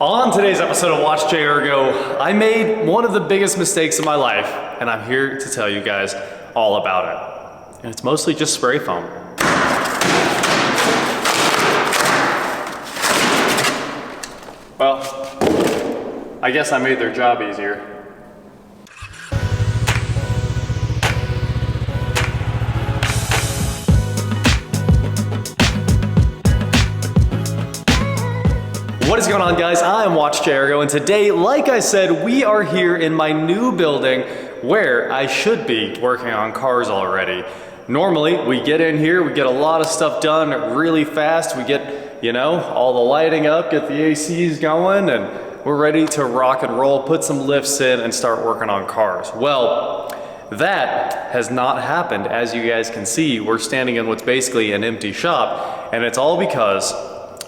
On today's episode of WatchJRGo, I made one of the biggest mistakes of my life, and I'm here to tell you guys all about it. And it's mostly just spray foam. Well, I guess I made their job easier. What is going on, guys? I am WatchJRGo, and today, like I said, we are here in my new building where I should be working on cars already. Normally, we get in here, we get a lot of stuff done really fast. We get, you know, all the lighting up, get the ACs going, and we're ready to rock and roll, put some lifts in, and start working on cars. Well, that has not happened. As you guys can see, we're standing in what's basically an empty shop, and it's all because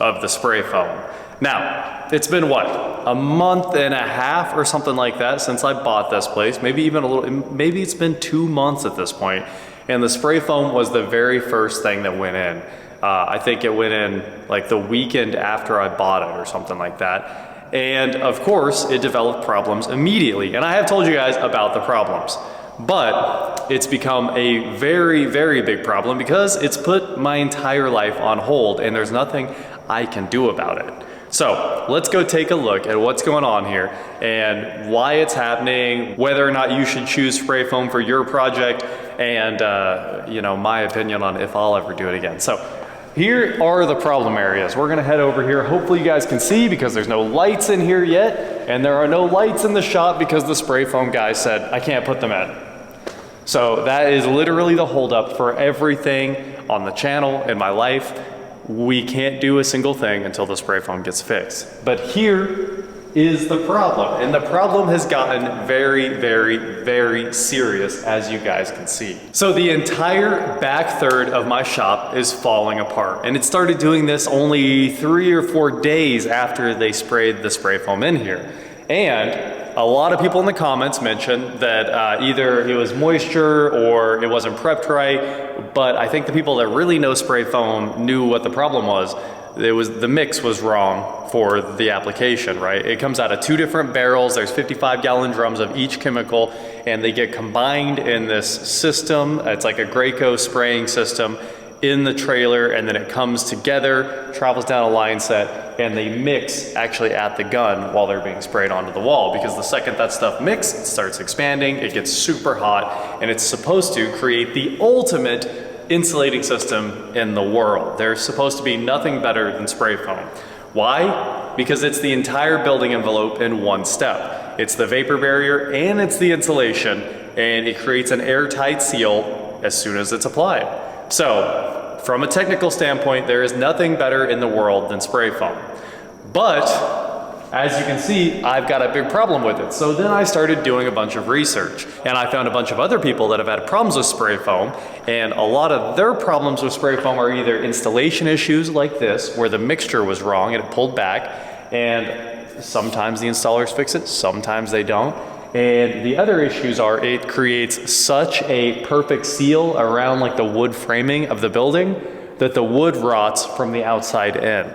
of the spray foam. Now, it's been what, a month and a half or something like that since I bought this place, maybe even a little, maybe it's been 2 months at this point, and the spray foam was the very first thing that went in. I think it went in like the weekend after I bought it or something like that. And of course, it developed problems immediately, and I have told you guys about the problems. But it's become a very, very big problem because it's put my entire life on hold, and there's nothing I can do about it. So let's go take a look at what's going on here and why it's happening, whether or not you should choose spray foam for your project, and you know, my opinion on if I'll ever do it again. So here are the problem areas. We're gonna head over here. Hopefully you guys can see because there's no lights in here yet, and there are no lights in the shop because the spray foam guy said I can't put them in. So that is literally the holdup for everything on the channel in my life. We can't do a single thing until the spray foam gets fixed. But here is the problem, and the problem has gotten very, very, very serious, as you guys can see. So the entire back third of my shop is falling apart, and it started doing this only 3 or 4 days after they sprayed the spray foam in here. And a lot of people in the comments mentioned that either it was moisture or it wasn't prepped right, but I think the people that really know spray foam knew what the problem was. It was the mix was wrong for the application, right? It comes out of 2 different barrels. There's 55-gallon drums of each chemical, and they get combined in this system. It's like a Graco spraying system in the trailer, and then it comes together, travels down a line set, and they mix actually at the gun while they're being sprayed onto the wall, because the second that stuff mixes, it starts expanding, it gets super hot, and it's supposed to create the ultimate insulating system in the world. There's supposed to be nothing better than spray foam. Why? Because it's the entire building envelope in one step. It's the vapor barrier and it's the insulation, and it creates an airtight seal as soon as it's applied. So, from a technical standpoint, there is nothing better in the world than spray foam. But, as you can see, I've got a big problem with it. So then I started doing a bunch of research, and I found a bunch of other people that have had problems with spray foam, and a lot of their problems with spray foam are either installation issues like this, where the mixture was wrong and it pulled back, and sometimes the installers fix it, sometimes they don't. And the other issues are it creates such a perfect seal around like the wood framing of the building that the wood rots from the outside in.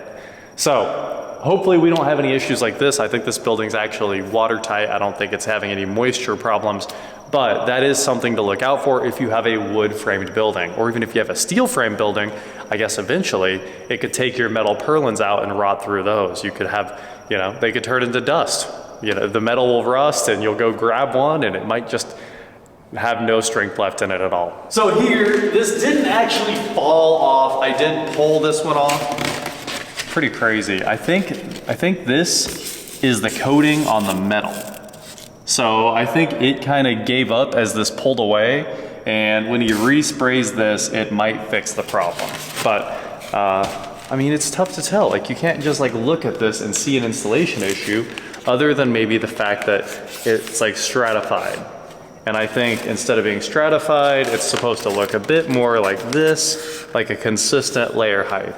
So hopefully we don't have any issues like this. I think this building's actually watertight. I don't think it's having any moisture problems, but that is something to look out for if you have a wood framed building, or even if you have a steel frame building. I guess eventually it could take your metal purlins out and rot through those. You could have, you know, they could turn into dust. You know, the metal will rust and you'll go grab one and it might just have no strength left in it at all. So here, this didn't actually fall off. I did pull this one off. Pretty crazy. I think this is the coating on the metal. So I think it kind of gave up as this pulled away, and when he resprays this, it might fix the problem. But I mean, it's tough to tell. Like, you can't just like look at this and see an installation issue, other than maybe the fact that it's like stratified. And I think instead of being stratified, it's supposed to look a bit more like this, like a consistent layer height,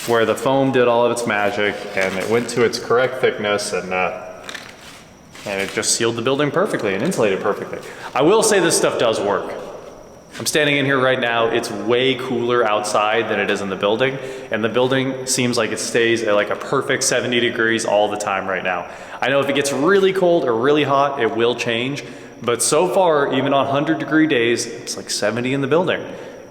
where the foam did all of its magic and it went to its correct thickness, and it just sealed the building perfectly and insulated perfectly. I will say this stuff does work. I'm standing in here right now. It's way cooler outside than it is in the building. And the building seems like it stays at like a perfect 70 degrees all the time right now. I know if it gets really cold or really hot, it will change. But so far, even on 100-degree days, it's like 70 in the building.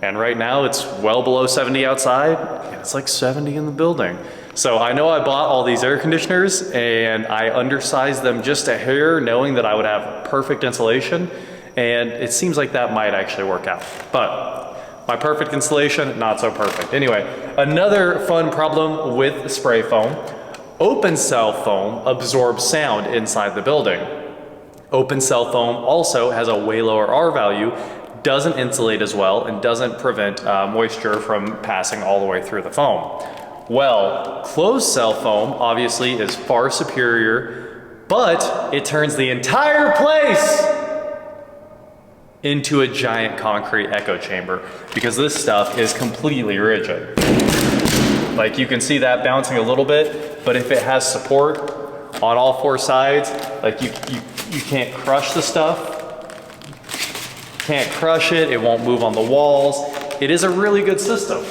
And right now it's well below 70 outside, and it's like 70 in the building. So I know I bought all these air conditioners and I undersized them just a hair, knowing that I would have perfect insulation. And it seems like that might actually work out. But my perfect insulation, not so perfect. Anyway, another fun problem with spray foam. Open cell foam absorbs sound inside the building. Open cell foam also has a way lower R value, doesn't insulate as well, and doesn't prevent moisture from passing all the way through the foam. Well, closed cell foam obviously is far superior, but it turns the entire place into a giant concrete echo chamber because this stuff is completely rigid. Like you can see that bouncing a little bit, but if it has support on all four sides, like you can't crush the stuff. Can't crush it, it won't move on the walls. It is a really good system.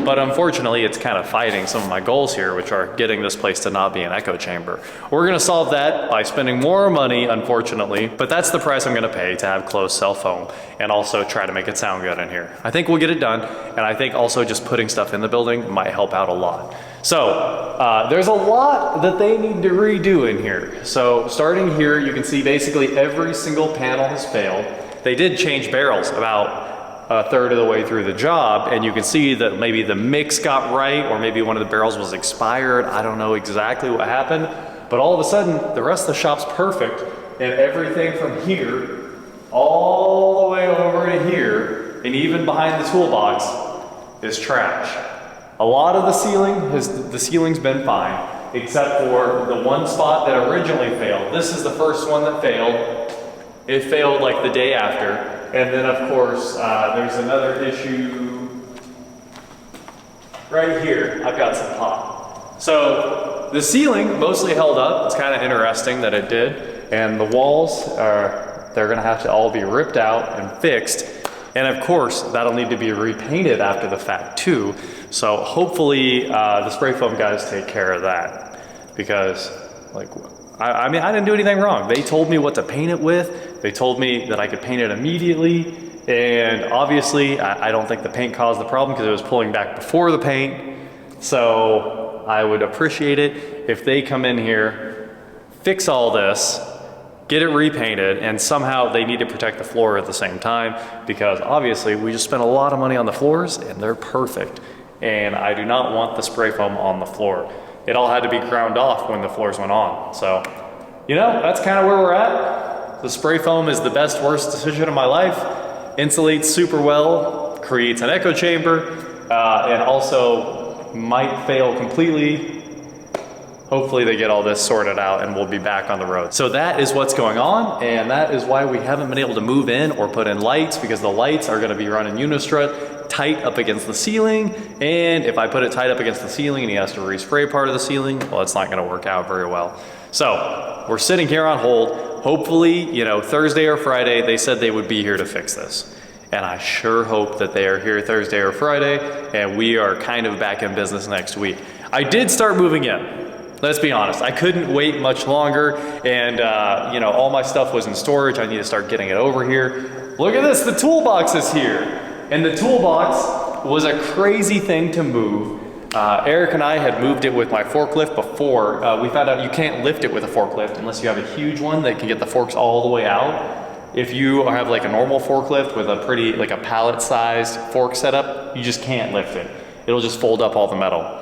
But unfortunately, it's kind of fighting some of my goals here, which are getting this place to not be an echo chamber. We're gonna solve that by spending more money, unfortunately, but that's the price I'm gonna pay to have closed cell foam and also try to make it sound good in here. I think we'll get it done, and I think also just putting stuff in the building might help out a lot. So, there's a lot that they need to redo in here. So starting here, you can see basically every single panel has failed. They did change barrels about a third of the way through the job, and you can see that maybe the mix got right, or maybe one of the barrels was expired. I don't know exactly what happened, but all of a sudden the rest of the shop's perfect, and everything from here all the way over to here, and even behind the toolbox, is trash. A lot of the ceiling's been fine, except for the one spot that originally failed. This is the first one that failed. It failed like the day after. And then of course, there's another issue right here. I've got some pop. So the ceiling mostly held up. It's kind of interesting that it did. And the walls they're gonna have to all be ripped out and fixed. And of course, that'll need to be repainted after the fact too. So hopefully the spray foam guys take care of that. Because like, I mean, I didn't do anything wrong. They told me what to paint it with. They told me that I could paint it immediately. And obviously, I don't think the paint caused the problem because it was pulling back before the paint. So I would appreciate it if they come in here, fix all this, get it repainted, and somehow they need to protect the floor at the same time because obviously we just spent a lot of money on the floors and they're perfect. And I do not want the spray foam on the floor. It all had to be ground off when the floors went on. So, you know, that's kind of where we're at. The spray foam is the best, worst decision of my life. Insulates super well, creates an echo chamber, and also might fail completely. Hopefully they get all this sorted out and we'll be back on the road. So that is what's going on, and that is why we haven't been able to move in or put in lights, because the lights are gonna be running unistrut tight up against the ceiling, and if I put it tight up against the ceiling and he has to respray part of the ceiling, well, it's not gonna work out very well. So we're sitting here on hold. Hopefully, you know, Thursday or Friday, they said they would be here to fix this. And I sure hope that they are here Thursday or Friday, and we are kind of back in business next week. I did start moving in. Let's be honest, I couldn't wait much longer, and you know, all my stuff was in storage. I need to start getting it over here. Look at this, the toolbox is here. And the toolbox was a crazy thing to move. Eric and I had moved it with my forklift before. We found out you can't lift it with a forklift unless you have a huge one that can get the forks all the way out. If you have like a normal forklift with a pretty, like a pallet-sized fork setup, you just can't lift it. It'll just fold up all the metal.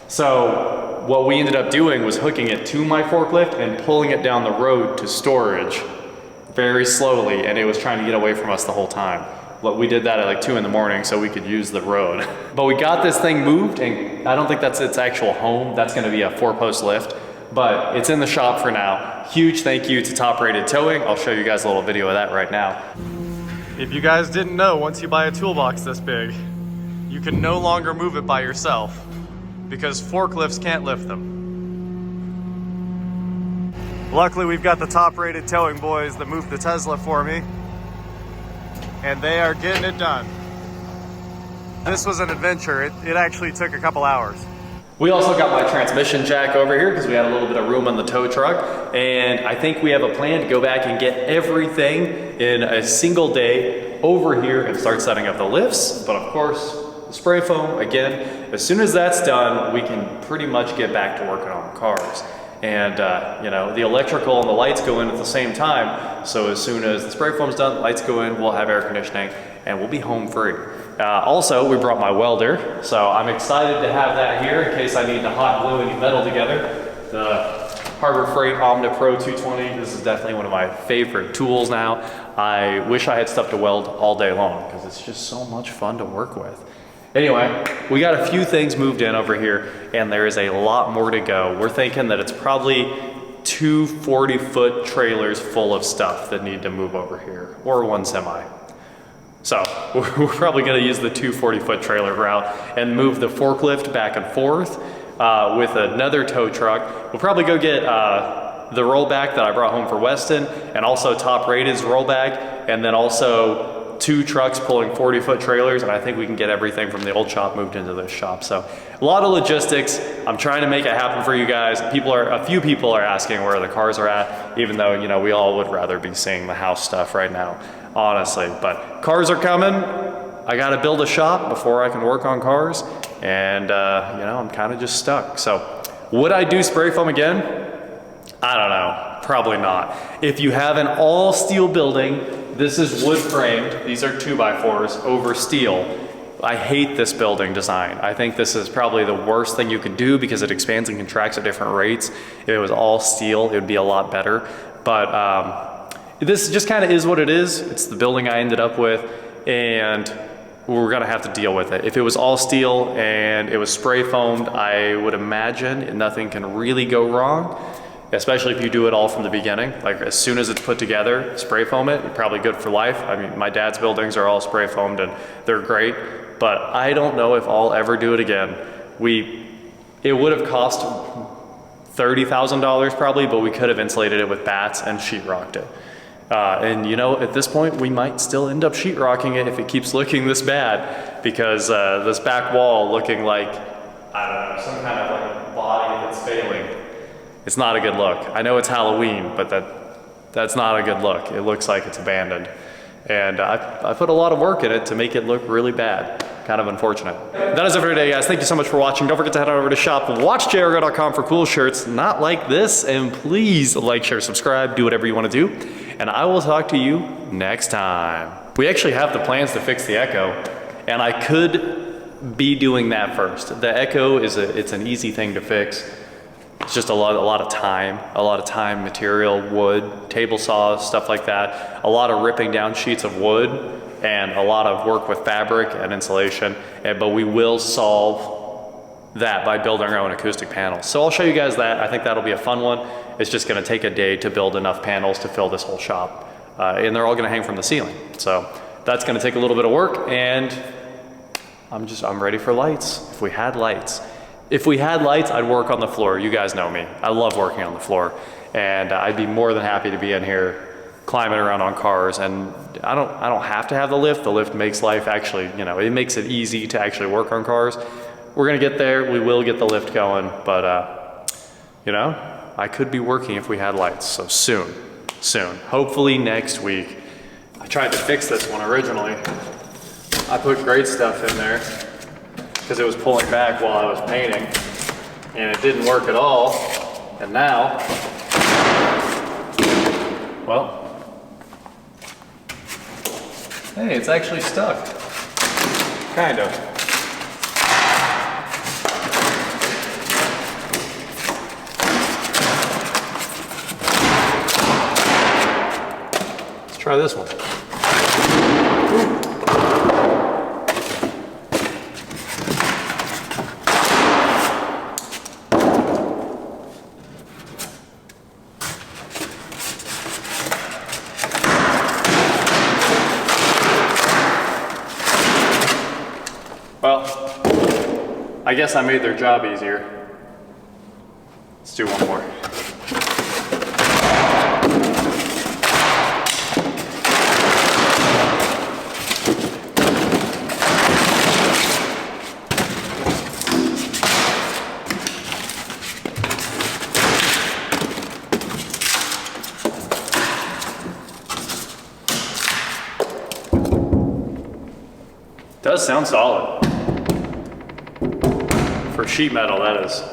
So what we ended up doing was hooking it to my forklift and pulling it down the road to storage very slowly, and it was trying to get away from us the whole time. But we did that at like 2 in the morning so we could use the road. But we got this thing moved, and I don't think that's its actual home. That's gonna be a 4-post lift, but it's in the shop for now. Huge thank you to Top Rated Towing. I'll show you guys a little video of that right now. If you guys didn't know, once you buy a toolbox this big, you can no longer move it by yourself because forklifts can't lift them. Luckily, we've got the Top Rated Towing boys that moved the Tesla for me. and they are getting it done. This was an adventure. It actually took a couple hours. We also got my transmission jack over here because we had a little bit of room on the tow truck, and I think we have a plan to go back and get everything in a single day over here and start setting up the lifts. But of course, the spray foam, again, as soon as that's done, we can pretty much get back to working on cars. And you know, the electrical and the lights go in at the same time, so as soon as the spray foam's done, lights go in, we'll have air conditioning, and we'll be home free. Also, we brought my welder, so I'm excited to have that here in case I need to hot glue any metal together. The Harbor Freight Omni Pro 220, this is definitely one of my favorite tools now. I wish I had stuff to weld all day long because it's just so much fun to work with. Anyway, we got a few things moved in over here, and there is a lot more to go. We're thinking that it's probably 2 40-foot trailers full of stuff that need to move over here, or one semi. So we're probably gonna use the 2 40-foot trailer route and move the forklift back and forth with another tow truck. We'll probably go get the rollback that I brought home for Weston, and also Top Rated's rollback, and then also 2 trucks pulling 40-foot trailers, and I think we can get everything from the old shop moved into this shop. So a lot of logistics. I'm trying to make it happen for you guys. A few people are asking where the cars are at, even though, you know, we all would rather be seeing the house stuff right now, honestly. But cars are coming. I got to build a shop before I can work on cars, and you know, I'm kind of just stuck. So would I do spray foam again? I don't know, probably not. If you have an all steel building, this is wood framed, these are 2x4s over steel. I hate this building design. I think this is probably the worst thing you could do because it expands and contracts at different rates. If it was all steel, it would be a lot better. But this just kind of is what it is. It's the building I ended up with, and we're gonna have to deal with it. If it was all steel and it was spray foamed, I would imagine nothing can really go wrong, especially if you do it all from the beginning. Like as soon as it's put together, spray foam it, you're probably good for life. I mean, my dad's buildings are all spray foamed and they're great, but I don't know if I'll ever do it again. It would have cost $30,000 probably, but we could have insulated it with bats and sheetrocked it. And you know, at this point, we might still end up sheetrocking it if it keeps looking this bad, because this back wall looking like, I don't know, some kind of like body that's failing. It's not a good look. I know it's Halloween, but that's not a good look. It looks like it's abandoned. And I put a lot of work in it to make it look really bad. Kind of unfortunate. That is it for today, guys. Thank you so much for watching. Don't forget to head on over to shop WatchJRGo.com for cool shirts not like this. And please like, share, subscribe, do whatever you want to do. And I will talk to you next time. We actually have the plans to fix the Echo, and I could be doing that first. The Echo it's an easy thing to fix. It's just a lot of time, material, wood, table saws, stuff like that. A lot of ripping down sheets of wood and a lot of work with fabric and insulation. But we will solve that by building our own acoustic panels. So I'll show you guys that. I think that'll be a fun one. It's just gonna take a day to build enough panels to fill this whole shop. And they're all gonna hang from the ceiling. So that's gonna take a little bit of work, and I'm ready for lights. If we had lights, I'd work on the floor. You guys know me. I love working on the floor. And I'd be more than happy to be in here climbing around on cars. And I don't have to have the lift. The lift makes life actually, you know, it makes it easy to actually work on cars. We're gonna get there. We will get the lift going, but you know, I could be working if we had lights. So soon, hopefully next week. I tried to fix this one originally. I put great stuff in there because it was pulling back while I was painting, and it didn't work at all. And now, well, hey, it's actually stuck. Kind of. Let's try this one. Well, I guess I made their job easier. Let's do one more. Does sound solid. For sheet metal, that is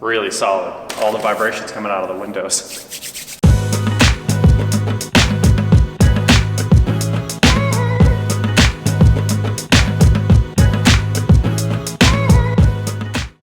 really solid. All the vibrations coming out of the windows.